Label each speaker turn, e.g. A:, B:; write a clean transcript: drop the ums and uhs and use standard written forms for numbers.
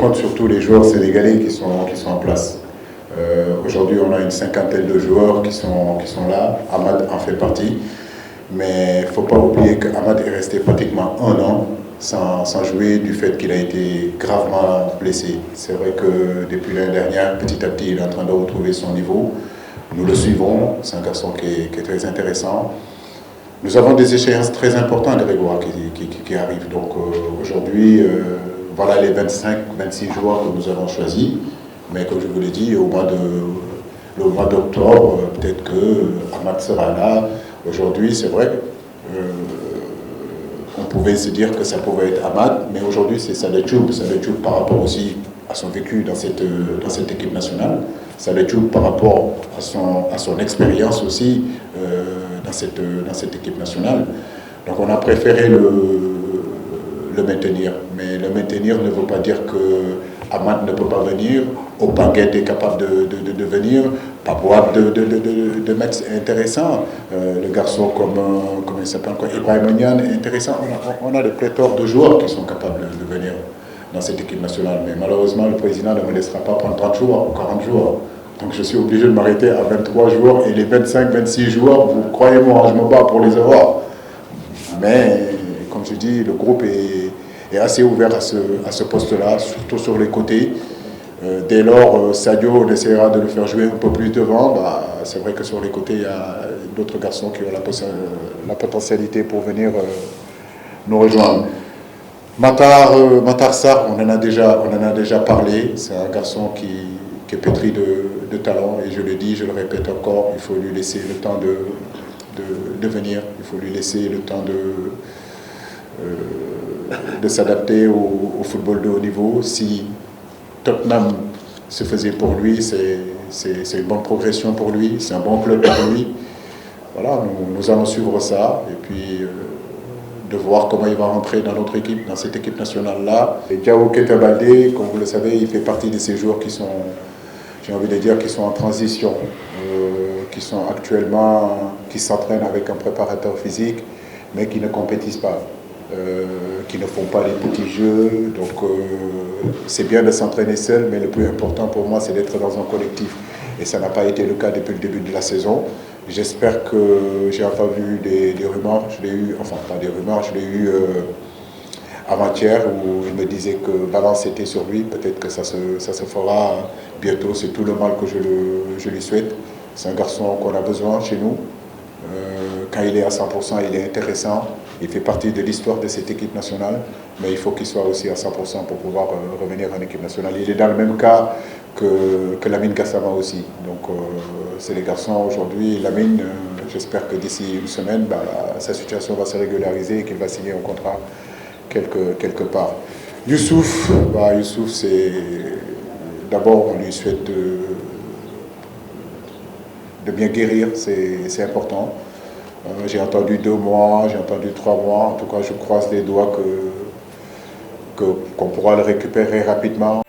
A: compte sur tous les joueurs sénégalais qui sont en place. Aujourd'hui, on a une cinquantaine de joueurs qui sont là. Amad en fait partie. Mais il ne faut pas oublier qu'Amad est resté pratiquement un an sans jouer du fait qu'il a été gravement blessé. C'est vrai que depuis l'année dernière, petit à petit, il est en train de retrouver son niveau. Nous le suivons, c'est un garçon qui est très intéressant. Nous avons des échéances très importantes, Grégoire, qui arrivent. Donc aujourd'hui, voilà les 25-26 joueurs que nous avons choisis. Mais comme je vous l'ai dit, le mois d'octobre, peut-être que Amad sera là. Aujourd'hui, c'est vrai, on pouvait se dire que ça pouvait être Amad, mais aujourd'hui, c'est Saleh Diouf par rapport aussi à son vécu dans cette équipe nationale. Saleh Diouf par rapport à son expérience aussi dans cette équipe nationale. Donc on a préféré le maintenir. Mais le maintenir ne veut pas dire que Amad ne peut pas venir, Opanguet est capable de venir, Pabouab de mettre, c'est intéressant. Le garçon comme il s'appelle, Ibrahim Niane est intéressant. On a des pléthores de joueurs qui sont capables de venir dans cette équipe nationale. Mais malheureusement, le président ne me laissera pas prendre 30 jours ou 40 jours. Donc je suis obligé de m'arrêter à 23 joueurs et les 25-26 joueurs, vous croyez-moi, je me bats pour les avoir. Mais comme je dis, le groupe est assez ouvert à ce poste-là, surtout sur les côtés. Dès lors, Sadio, on essaiera de le faire jouer un peu plus devant. C'est vrai que sur les côtés, il y a d'autres garçons qui ont la potentialité pour venir nous rejoindre. Matar Sarr, on en a déjà parlé. C'est un garçon qui est pétri de talent. Et je le dis, je le répète encore, il faut lui laisser le temps de venir. Il faut lui laisser le temps de s'adapter au football de haut niveau. Si Tottenham se faisait pour lui, c'est une bonne progression pour lui, c'est un bon club pour lui. Voilà, nous allons suivre ça et puis de voir comment il va rentrer dans notre équipe, dans cette équipe nationale-là. Et Diao Keita Baldé, comme vous le savez, il fait partie de ces joueurs qui sont, j'ai envie de dire, qui sont en transition, qui sont actuellement, qui s'entraînent avec un préparateur physique, mais qui ne compétissent pas. Qui ne font pas les petits jeux. Donc c'est bien de s'entraîner seul, mais le plus important pour moi, c'est d'être dans un collectif. Et ça n'a pas été le cas depuis le début de la saison. J'espère que j'ai entendu des rumeurs, je l'ai eu, enfin pas des rumeurs, je l'ai eu avant-hier où il me disait que Valence était sur lui. Peut-être que ça se fera bientôt. C'est tout le mal que je lui souhaite. C'est un garçon qu'on a besoin chez nous. Quand il est à 100%, il est intéressant. Il fait partie de l'histoire de cette équipe nationale, mais il faut qu'il soit aussi à 100% pour pouvoir revenir en équipe nationale. Il est dans le même cas que Lamine Gassama aussi. Donc c'est les garçons aujourd'hui. Lamine, j'espère que d'ici une semaine, sa situation va se régulariser et qu'il va signer un contrat quelque part. Youssouf, c'est d'abord on lui souhaite de bien guérir, c'est important. J'ai entendu 2 mois, j'ai entendu 3 mois. En tout cas, je croise les doigts qu'on pourra le récupérer rapidement.